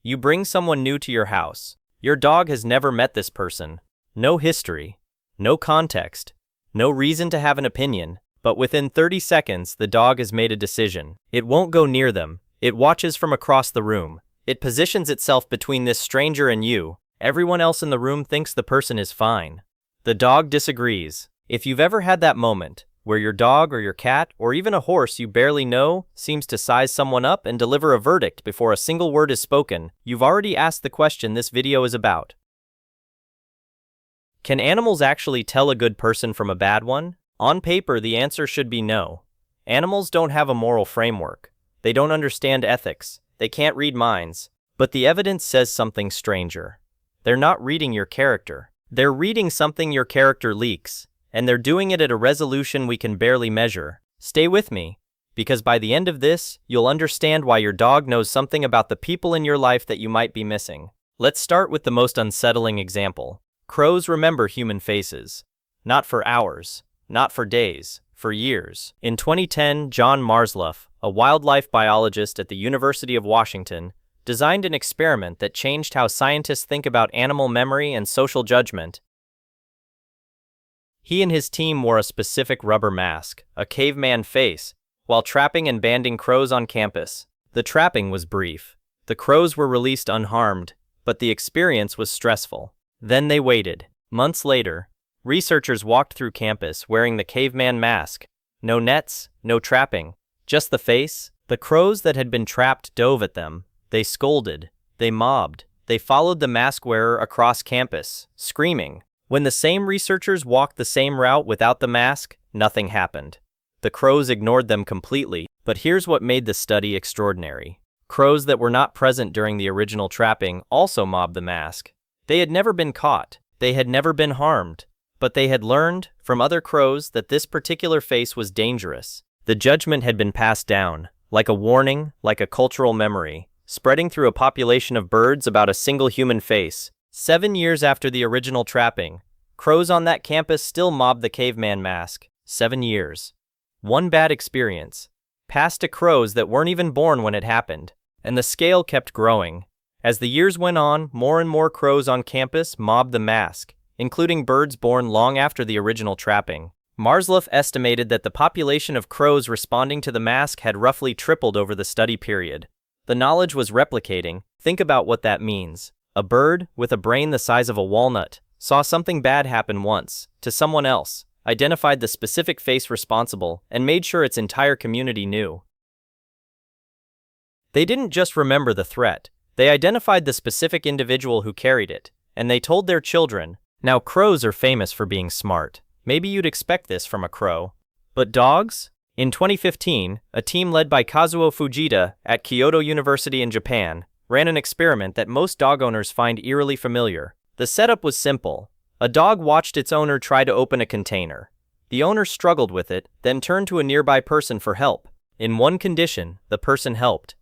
You bring someone new to your house. Your dog has never met this person. No history, no context, no reason to have an opinion, but within 30 seconds the dog has made a decision. It won't go near them. It watches from across the room. It positions itself between this stranger and you. Everyone else in the room thinks the person is fine. The dog disagrees. If you've ever had that moment, where your dog or your cat or even a horse you barely know seems to size someone up and deliver a verdict before a single word is spoken, you've already asked the question this video is about. Can animals actually tell a good person from a bad one? On paper, the answer should be no. Animals don't have a moral framework. They don't understand ethics. They can't read minds. But the evidence says something stranger. They're not reading your character. They're reading something your character leaks. And they're doing it at a resolution we can barely measure. Stay with me, because by the end of this, you'll understand why your dog knows something about the people in your life that you might be missing. Let's start with the most unsettling example. Crows remember human faces. Not for hours, not for days, for years. In 2010, John Marsluff, a wildlife biologist at the University of Washington, designed an experiment that changed how scientists think about animal memory and social judgment. He and his team wore a specific rubber mask, a caveman face, while trapping and banding crows on campus. The trapping was brief. The crows were released unharmed, but the experience was stressful. Then they waited. Months later, researchers walked through campus wearing the caveman mask. No nets, no trapping, just the face. The crows that had been trapped dove at them. They scolded. They mobbed. They followed the mask wearer across campus, screaming. When the same researchers walked the same route without the mask, nothing happened. The crows ignored them completely, but here's what made the study extraordinary. Crows that were not present during the original trapping also mobbed the mask. They had never been caught. They had never been harmed. But they had learned, from other crows, that this particular face was dangerous. The judgment had been passed down, like a warning, like a cultural memory, spreading through a population of birds about a single human face. 7 years after the original trapping, crows on that campus still mobbed the caveman mask. 7 years. One bad experience. Passed to crows that weren't even born when it happened. And the scale kept growing. As the years went on, more and more crows on campus mobbed the mask, including birds born long after the original trapping. Marsluff estimated that the population of crows responding to the mask had roughly tripled over the study period. The knowledge was replicating. Think about what that means. A bird, with a brain the size of a walnut, saw something bad happen once, to someone else, identified the specific face responsible, and made sure its entire community knew. They didn't just remember the threat, they identified the specific individual who carried it, and they told their children. Now crows are famous for being smart. Maybe you'd expect this from a crow. But dogs? In 2015, a team led by Kazuo Fujita at Kyoto University in Japan ran an experiment that most dog owners find eerily familiar. The setup was simple. A dog watched its owner try to open a container. The owner struggled with it, then turned to a nearby person for help. In one condition, the person helped.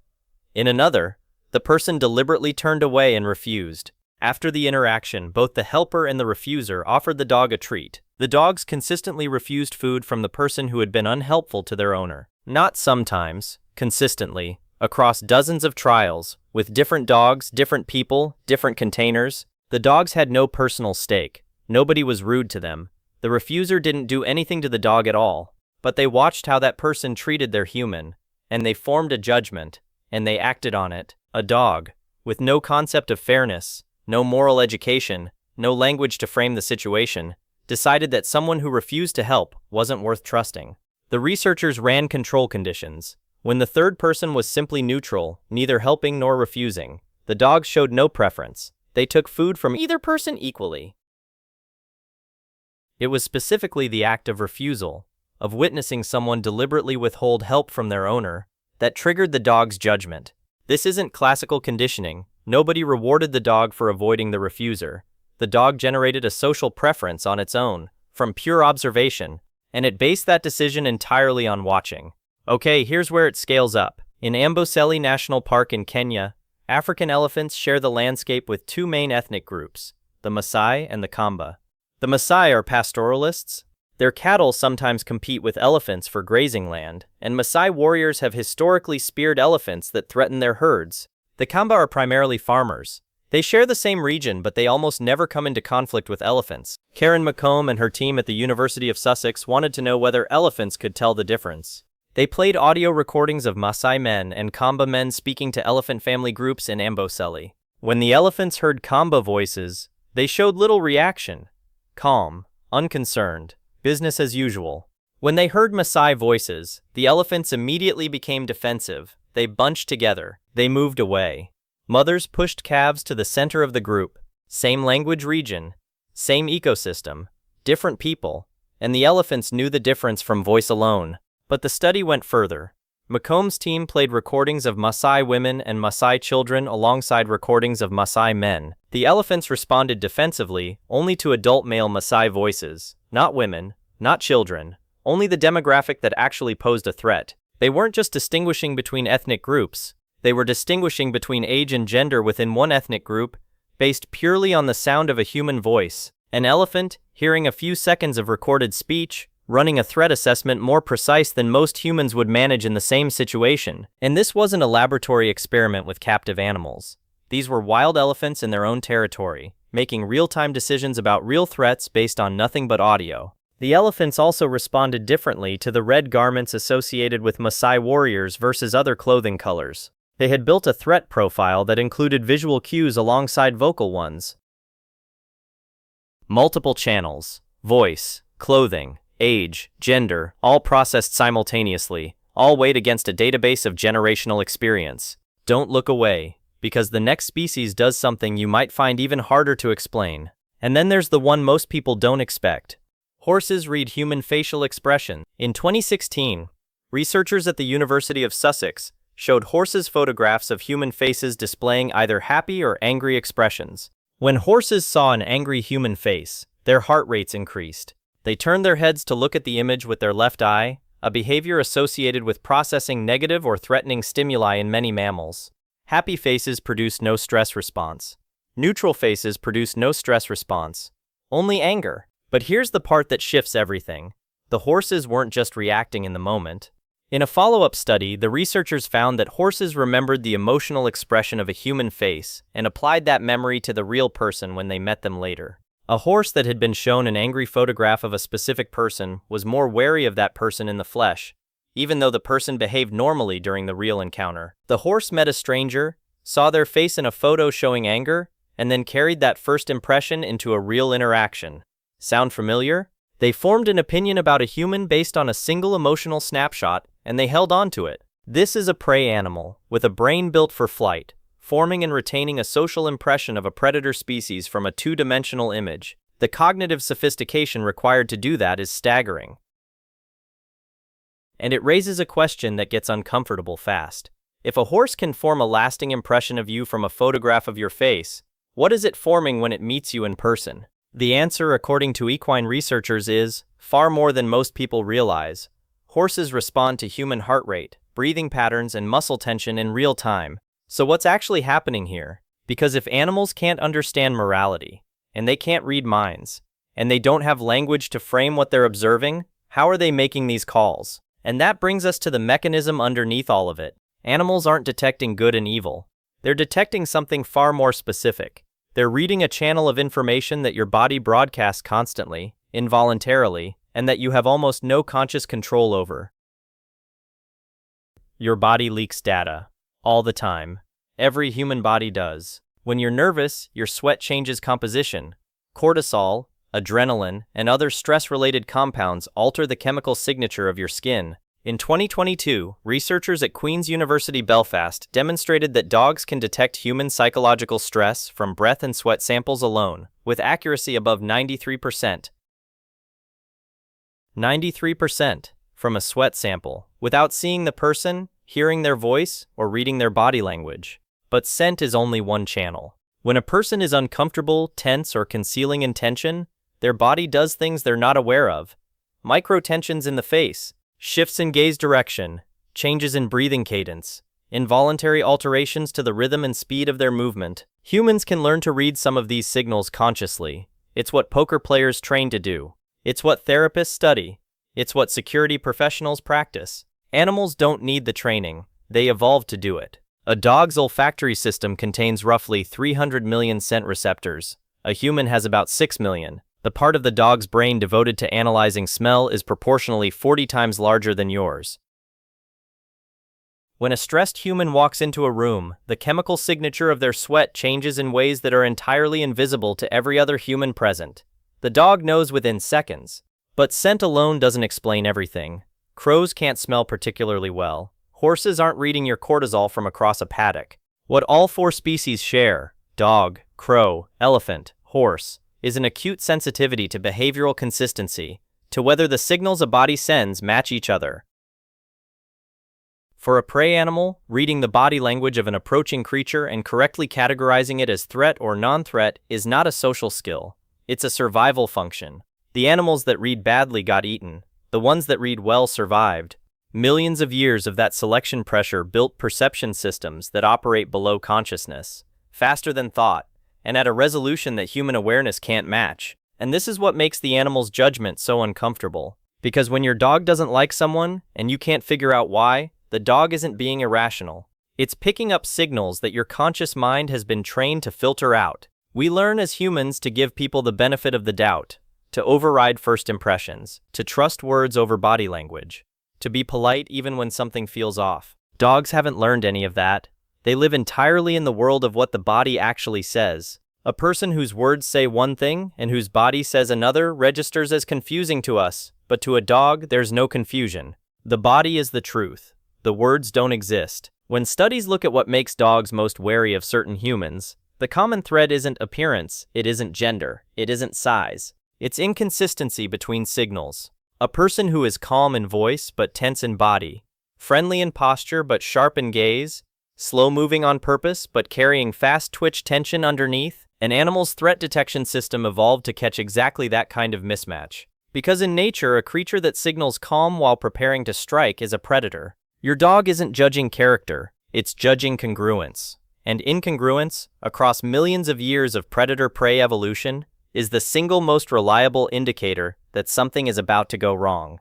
In another, the person deliberately turned away and refused. After the interaction, both the helper and the refuser offered the dog a treat. The dogs consistently refused food from the person who had been unhelpful to their owner. Not sometimes, consistently, across dozens of trials, with different dogs, different people, different containers. The dogs had no personal stake. Nobody was rude to them. The refuser didn't do anything to the dog at all. But they watched how that person treated their human, and they formed a judgment, and they acted on it. A dog, with no concept of fairness, no moral education, no language to frame the situation, decided that someone who refused to help wasn't worth trusting. The researchers ran control conditions. When the third person was simply neutral, neither helping nor refusing, the dogs showed no preference. They took food from either person equally. It was specifically the act of refusal, of witnessing someone deliberately withhold help from their owner, that triggered the dog's judgment. This isn't classical conditioning. Nobody rewarded the dog for avoiding the refuser. The dog generated a social preference on its own, from pure observation, and it based that decision entirely on watching. Okay, here's where it scales up. In Amboseli National Park in Kenya, African elephants share the landscape with two main ethnic groups, the Maasai and the Kamba. The Maasai are pastoralists. Their cattle sometimes compete with elephants for grazing land, and Maasai warriors have historically speared elephants that threaten their herds. The Kamba are primarily farmers. They share the same region, but they almost never come into conflict with elephants. Karen McComb and her team at the University of Sussex wanted to know whether elephants could tell the difference. They played audio recordings of Maasai men and Kamba men speaking to elephant family groups in Amboseli. When the elephants heard Kamba voices, they showed little reaction. Calm, unconcerned, business as usual. When they heard Maasai voices, the elephants immediately became defensive. They bunched together. They moved away. Mothers pushed calves to the center of the group. Same language region, same ecosystem, different people, and the elephants knew the difference from voice alone. But the study went further. McComb's team played recordings of Maasai women and Maasai children alongside recordings of Maasai men. The elephants responded defensively only to adult male Maasai voices, not women, not children, only the demographic that actually posed a threat. They weren't just distinguishing between ethnic groups, they were distinguishing between age and gender within one ethnic group, based purely on the sound of a human voice. An elephant, hearing a few seconds of recorded speech, running a threat assessment more precise than most humans would manage in the same situation. And this wasn't a laboratory experiment with captive animals. These were wild elephants in their own territory, making real-time decisions about real threats based on nothing but audio. The elephants also responded differently to the red garments associated with Maasai warriors versus other clothing colors. They had built a threat profile that included visual cues alongside vocal ones. Multiple channels, voice, clothing, age, gender, all processed simultaneously, all weighed against a database of generational experience. Don't look away, because the next species does something you might find even harder to explain. And then there's the one most people don't expect. Horses read human facial expression. In 2016, researchers at the University of Sussex showed horses photographs of human faces displaying either happy or angry expressions. When horses saw an angry human face, their heart rates increased. They turned their heads to look at the image with their left eye, a behavior associated with processing negative or threatening stimuli in many mammals. Happy faces produce no stress response. Neutral faces produce no stress response. Only anger. But here's the part that shifts everything. The horses weren't just reacting in the moment. In a follow-up study, the researchers found that horses remembered the emotional expression of a human face and applied that memory to the real person when they met them later. A horse that had been shown an angry photograph of a specific person was more wary of that person in the flesh, even though the person behaved normally during the real encounter. The horse met a stranger, saw their face in a photo showing anger, and then carried that first impression into a real interaction. Sound familiar? They formed an opinion about a human based on a single emotional snapshot, and they held on to it. This is a prey animal, with a brain built for flight, forming and retaining a social impression of a predator species from a two-dimensional image. The cognitive sophistication required to do that is staggering. And it raises a question that gets uncomfortable fast. If a horse can form a lasting impression of you from a photograph of your face, what is it forming when it meets you in person? The answer, according to equine researchers, is far more than most people realize. Horses respond to human heart rate, breathing patterns, and muscle tension in real time. So what's actually happening here? Because if animals can't understand morality, and they can't read minds, and they don't have language to frame what they're observing, how are they making these calls? And that brings us to the mechanism underneath all of it. Animals aren't detecting good and evil. They're detecting something far more specific. They're reading a channel of information that your body broadcasts constantly, involuntarily, and that you have almost no conscious control over. Your body leaks data. All the time. Every human body does. When you're nervous, your sweat changes composition. Cortisol, adrenaline, and other stress-related compounds alter the chemical signature of your skin. In 2022, researchers at Queen's University Belfast demonstrated that dogs can detect human psychological stress from breath and sweat samples alone, with accuracy above 93%. 93% from a sweat sample, without seeing the person, hearing their voice, or reading their body language. But scent is only one channel. When a person is uncomfortable, tense, or concealing intention, their body does things they're not aware of. Micro-tensions in the face, shifts in gaze direction, changes in breathing cadence, involuntary alterations to the rhythm and speed of their movement. Humans can learn to read some of these signals consciously. It's what poker players train to do. It's what therapists study. It's what security professionals practice. Animals don't need the training. They evolved to do it. A dog's olfactory system contains roughly 300 million scent receptors. A human has about 6 million. The part of the dog's brain devoted to analyzing smell is proportionally 40 times larger than yours. When a stressed human walks into a room, the chemical signature of their sweat changes in ways that are entirely invisible to every other human present. The dog knows within seconds. But scent alone doesn't explain everything. Crows can't smell particularly well. Horses aren't reading your cortisol from across a paddock. What all four species share, dog, crow, elephant, horse, is an acute sensitivity to behavioral consistency, to whether the signals a body sends match each other. For a prey animal, reading the body language of an approaching creature and correctly categorizing it as threat or non-threat is not a social skill. It's a survival function. The animals that read badly got eaten. The ones that read well survived. Millions of years of that selection pressure built perception systems that operate below consciousness, faster than thought, and at a resolution that human awareness can't match. And this is what makes the animal's judgment so uncomfortable. Because when your dog doesn't like someone, and you can't figure out why, the dog isn't being irrational. It's picking up signals that your conscious mind has been trained to filter out. We learn as humans to give people the benefit of the doubt, to override first impressions, to trust words over body language, to be polite even when something feels off. Dogs haven't learned any of that. They live entirely in the world of what the body actually says. A person whose words say one thing and whose body says another registers as confusing to us, but to a dog, there's no confusion. The body is the truth. The words don't exist. When studies look at what makes dogs most wary of certain humans, the common thread isn't appearance, it isn't gender, it isn't size. It's inconsistency between signals. A person who is calm in voice but tense in body, friendly in posture but sharp in gaze, slow-moving on purpose but carrying fast twitch tension underneath, an animal's threat detection system evolved to catch exactly that kind of mismatch. Because in nature, a creature that signals calm while preparing to strike is a predator. Your dog isn't judging character, it's judging congruence. And incongruence, across millions of years of predator-prey evolution, is the single most reliable indicator that something is about to go wrong.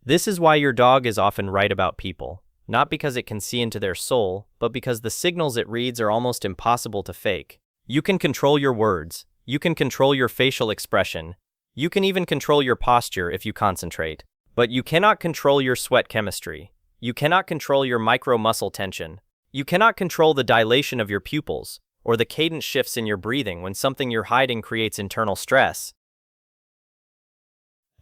This is why your dog is often right about people, not because it can see into their soul, but because the signals it reads are almost impossible to fake. You can control your words, you can control your facial expression, you can even control your posture if you concentrate. But you cannot control your sweat chemistry. You cannot control your micro-muscle tension. You cannot control the dilation of your pupils, or the cadence shifts in your breathing when something you're hiding creates internal stress.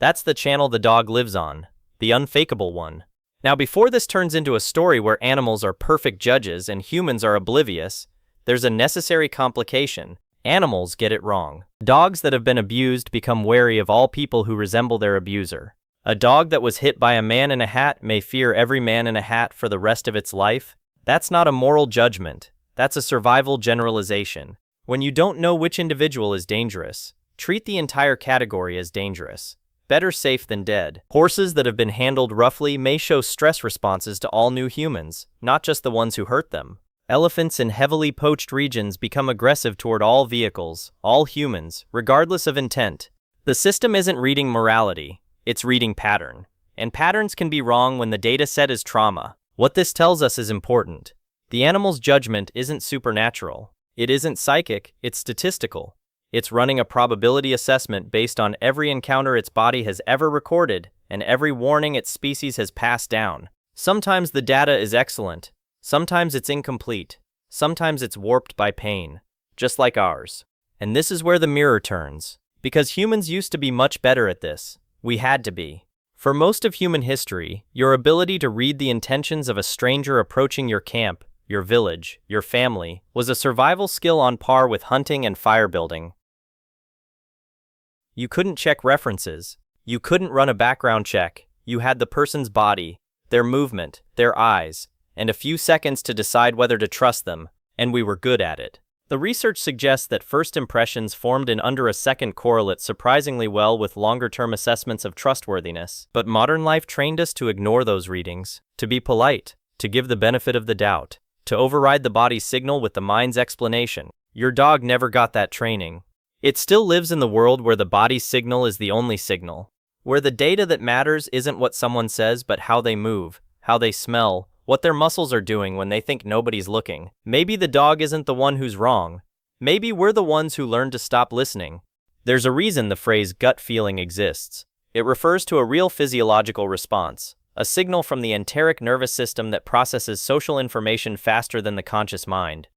That's the channel the dog lives on, the unfakeable one. Now, before this turns into a story where animals are perfect judges and humans are oblivious, there's a necessary complication. Animals get it wrong. Dogs that have been abused become wary of all people who resemble their abuser. A dog that was hit by a man in a hat may fear every man in a hat for the rest of its life. That's not a moral judgment. That's a survival generalization. When you don't know which individual is dangerous, treat the entire category as dangerous. Better safe than dead. Horses that have been handled roughly may show stress responses to all new humans, not just the ones who hurt them. Elephants in heavily poached regions become aggressive toward all vehicles, all humans, regardless of intent. The system isn't reading morality. It's reading pattern. And patterns can be wrong when the data set is trauma. What this tells us is important. The animal's judgment isn't supernatural. It isn't psychic, it's statistical. It's running a probability assessment based on every encounter its body has ever recorded and every warning its species has passed down. Sometimes the data is excellent. Sometimes it's incomplete. Sometimes it's warped by pain. Just like ours. And this is where the mirror turns. Because humans used to be much better at this. We had to be. For most of human history, your ability to read the intentions of a stranger approaching your camp, your village, your family, was a survival skill on par with hunting and fire building. You couldn't check references. You couldn't run a background check. You had the person's body, their movement, their eyes, and a few seconds to decide whether to trust them, and we were good at it. The research suggests that first impressions formed in under a second correlate surprisingly well with longer-term assessments of trustworthiness. But modern life trained us to ignore those readings, to be polite, to give the benefit of the doubt, to override the body's signal with the mind's explanation. Your dog never got that training. It still lives in the world where the body's signal is the only signal, where the data that matters isn't what someone says but how they move, how they smell, what their muscles are doing when they think nobody's looking. Maybe the dog isn't the one who's wrong. Maybe we're the ones who learned to stop listening. There's a reason the phrase gut feeling exists. It refers to a real physiological response, a signal from the enteric nervous system that processes social information faster than the conscious mind.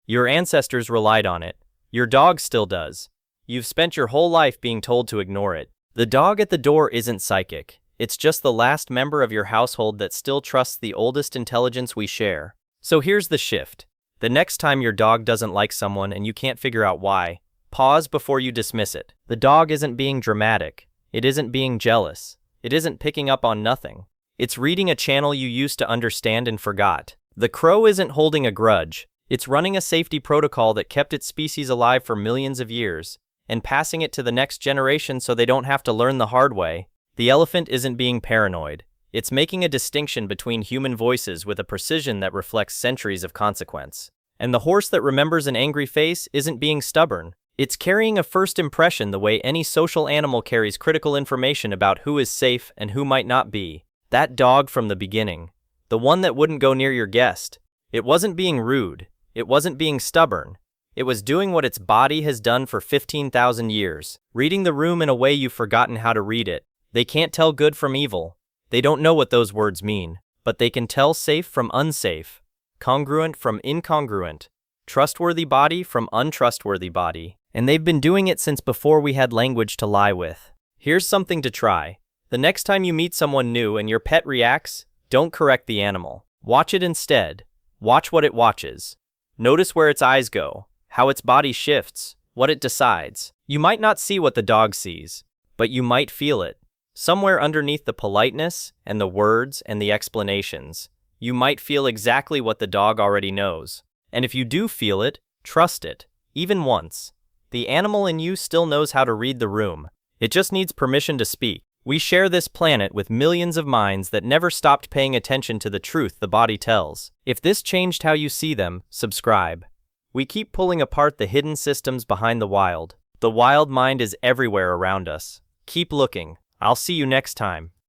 Your ancestors relied on it. Your dog still does. You've spent your whole life being told to ignore it. The dog at the door isn't psychic. It's just the last member of your household that still trusts the oldest intelligence we share. So here's the shift. The next time your dog doesn't like someone and you can't figure out why, pause before you dismiss it. The dog isn't being dramatic. It isn't being jealous. It isn't picking up on nothing. It's reading a channel you used to understand and forgot. The crow isn't holding a grudge. It's running a safety protocol that kept its species alive for millions of years, and passing it to the next generation so they don't have to learn the hard way. The elephant isn't being paranoid. It's making a distinction between human voices with a precision that reflects centuries of consequence. And the horse that remembers an angry face isn't being stubborn. It's carrying a first impression the way any social animal carries critical information about who is safe and who might not be. That dog from the beginning, the one that wouldn't go near your guest, it wasn't being rude. It wasn't being stubborn. It was doing what its body has done for 15,000 years, reading the room in a way you've forgotten how to read it. They can't tell good from evil. They don't know what those words mean, but they can tell safe from unsafe, congruent from incongruent, trustworthy body from untrustworthy body. And they've been doing it since before we had language to lie with. Here's something to try. The next time you meet someone new and your pet reacts, don't correct the animal. Watch it instead. Watch what it watches. Notice where its eyes go, how its body shifts, what it decides. You might not see what the dog sees, but you might feel it. Somewhere underneath the politeness and the words and the explanations, you might feel exactly what the dog already knows. And if you do feel it, trust it, even once. The animal in you still knows how to read the room. It just needs permission to speak. We share this planet with millions of minds that never stopped paying attention to the truth the body tells. If this changed how you see them, subscribe. We keep pulling apart the hidden systems behind the wild. The wild mind is everywhere around us. Keep looking. I'll see you next time.